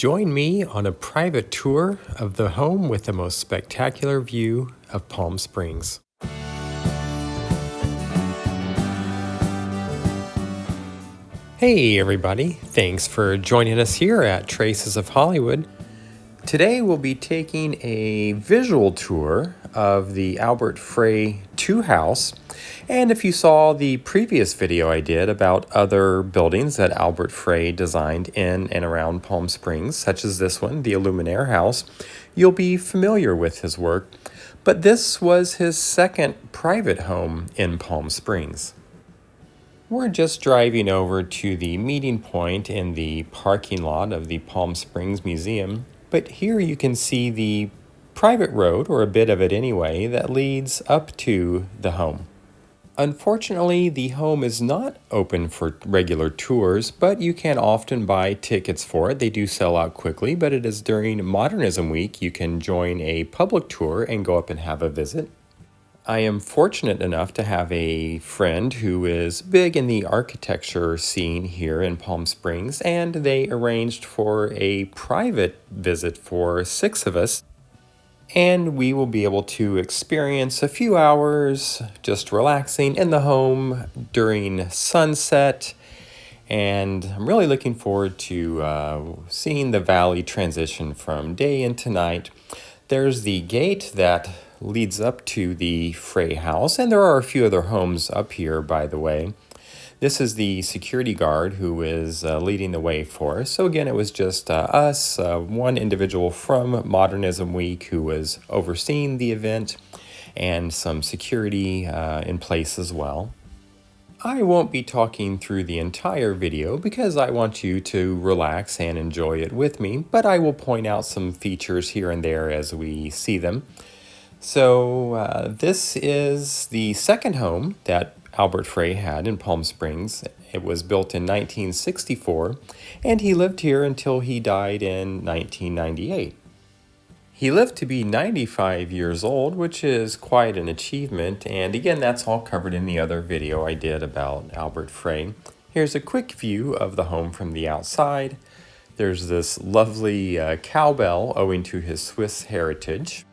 Join me on a private tour of the home with the most spectacular view of Palm Springs. Hey everybody, thanks for joining us here at Traces of Hollywood. Today we'll be taking a visual tour of the Albert Frey 2 house. And if you saw the previous video I did about other buildings that Albert Frey designed in and around Palm Springs, such as this one, the Illuminaire house, you'll be familiar with his work. But this was his second private home in Palm Springs. We're just driving over to the meeting point in the parking lot of the Palm Springs Museum, but here you can see the private road, or a bit of it anyway, that leads up to the home. Unfortunately, the home is not open for regular tours, but you can often buy tickets for it. They do sell out quickly, but it is during Modernism Week you can join a public tour and go up and have a visit. I am fortunate enough to have a friend who is big in the architecture scene here in Palm Springs, and they arranged for a private visit for 6 of us. And we will be able to experience a few hours just relaxing in the home during sunset. And I'm really looking forward to seeing the valley transition from day into night. There's the gate that leads up to the Frey house, and there are a few other homes up here, by the way. This is the security guard who is leading the way for us. So again, it was just us, one individual from Modernism Week who was overseeing the event, and some security in place as well. I won't be talking through the entire video because I want you to relax and enjoy it with me, but I will point out some features here and there as we see them. So this is the second home that Albert Frey had in Palm Springs. It was built in 1964, and he lived here until he died in 1998. He lived to be 95 years old, which is quite an achievement, and again, that's all covered in the other video I did about Albert Frey. Here's a quick view of the home from the outside. There's this lovely cowbell owing to his Swiss heritage.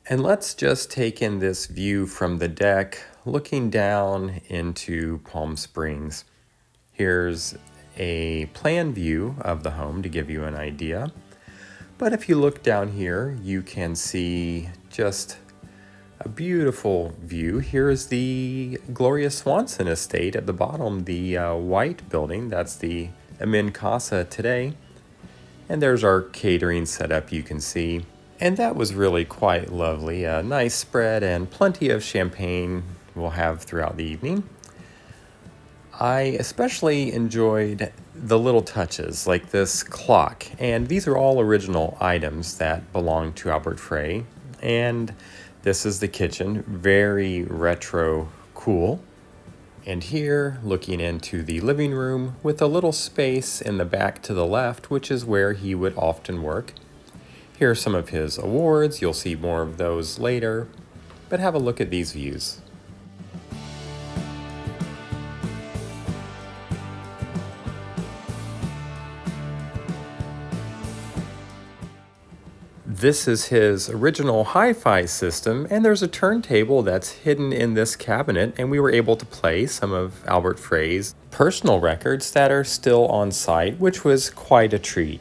And let's just take in this view from the deck, looking down into Palm Springs. Here's a plan view of the home to give you an idea. But if you look down here, you can see just a beautiful view. Here's the Gloria Swanson estate at the bottom, the white building. That's the Amin Casa today. And there's our catering setup, you can see. And that was really quite lovely. A nice spread and plenty of champagne we'll have throughout the evening. I especially enjoyed the little touches like this clock. And these are all original items that belong to Albert Frey. And this is the kitchen, very retro cool. And here, looking into the living room with a little space in the back to the left, which is where he would often work. Here are some of his awards. You'll see more of those later, but have a look at these views. This is his original hi-fi system, and there's a turntable that's hidden in this cabinet, and we were able to play some of Albert Frey's personal records that are still on site, which was quite a treat.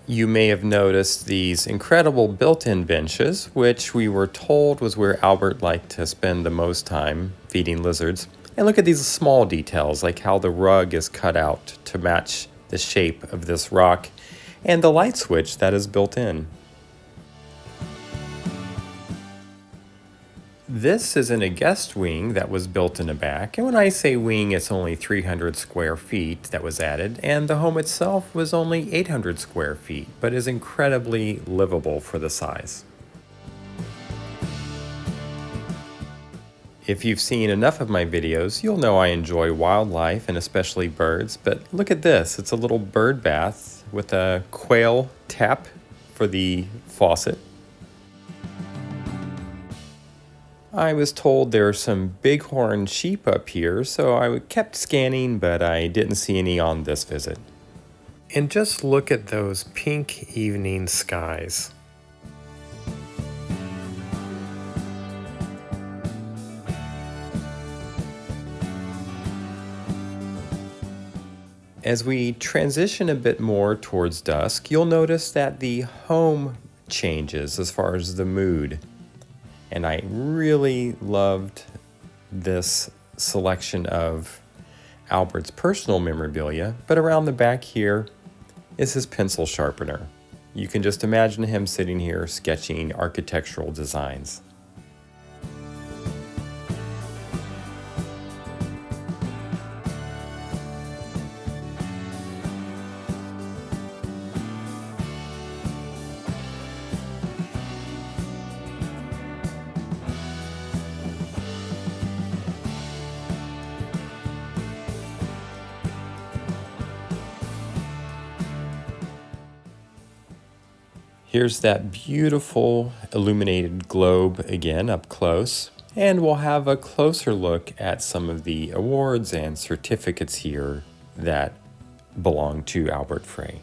You may have noticed these incredible built-in benches, which we were told was where Albert liked to spend the most time feeding lizards. And look at these small details, like how the rug is cut out to match the shape of this rock, and the light switch that is built in. This is in a guest wing that was built in the back, and when I say wing, it's only 300 square feet that was added, and the home itself was only 800 square feet, but is incredibly livable for the size. If you've seen enough of my videos, you'll know I enjoy wildlife and especially birds, but look at this. It's a little bird bath with a quail tap for the faucet. I was told there are some bighorn sheep up here, so I kept scanning, but I didn't see any on this visit. And just look at those pink evening skies. As we transition a bit more towards dusk, you'll notice that the home changes as far as the mood. And I really loved this selection of Albert's personal memorabilia, but around the back here is his pencil sharpener. You can just imagine him sitting here sketching architectural designs. Here's that beautiful illuminated globe again up close, and we'll have a closer look at some of the awards and certificates here that belong to Albert Frey.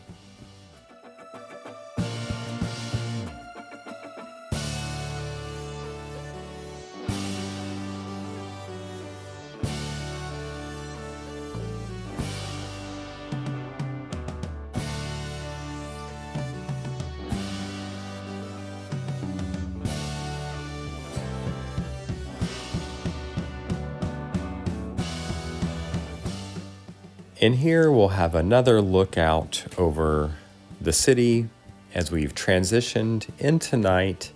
And here we'll have another look out over the city as we've transitioned into night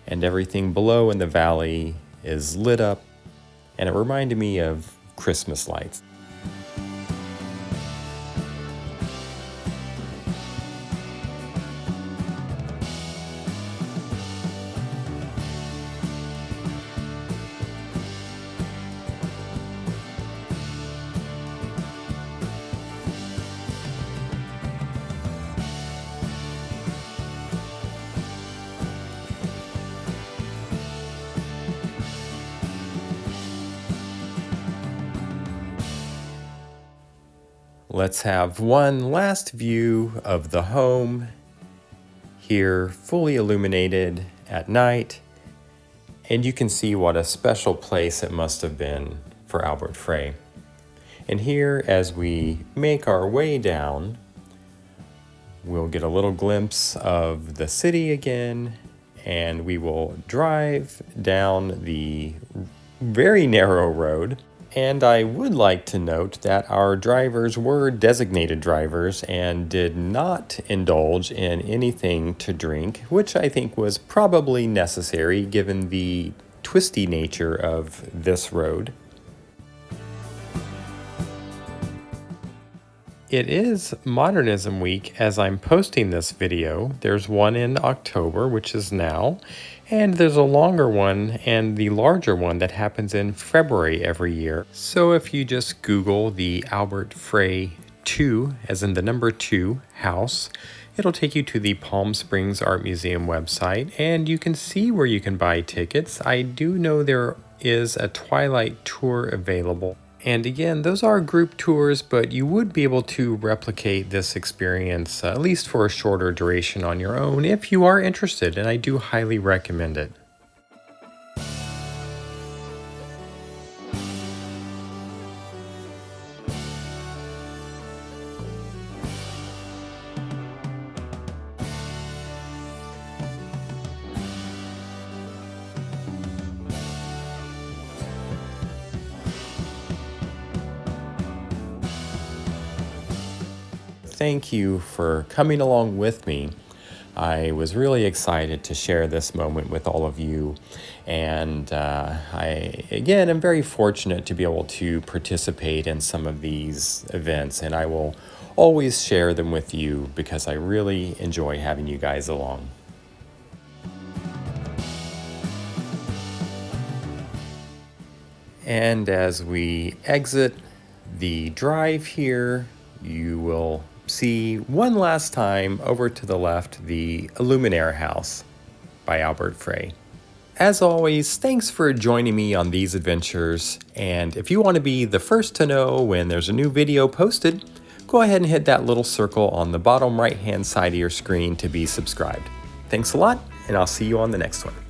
and everything below in the valley is lit up, and it reminded me of Christmas lights. Let's have one last view of the home here, fully illuminated at night. And you can see what a special place it must have been for Albert Frey. And here, as we make our way down, we'll get a little glimpse of the city again, and we will drive down the very narrow road. And I would like to note that our drivers were designated drivers and did not indulge in anything to drink, which I think was probably necessary given the twisty nature of this road. It is Modernism Week as I'm posting this video. There's one in October, which is now, and there's a longer one and the larger one that happens in February every year. So if you just Google the Albert Frey 2, as in the number 2, house, it'll take you to the Palm Springs Art Museum website, and you can see where you can buy tickets. I do know there is a Twilight tour available. And again, those are group tours, but you would be able to replicate this experience, at least for a shorter duration on your own, if you are interested, and I do highly recommend it. Thank you for coming along with me. I was really excited to share this moment with all of you, and I, again, am very fortunate to be able to participate in some of these events, and I will always share them with you because I really enjoy having you guys along. And as we exit the drive here, you will see one last time over to the left the Illuminaire House by Albert Frey. As always, thanks for joining me on these adventures, and if you want to be the first to know when there's a new video posted, go ahead and hit that little circle on the bottom right hand side of your screen to be subscribed. Thanks a lot, and I'll see you on the next one.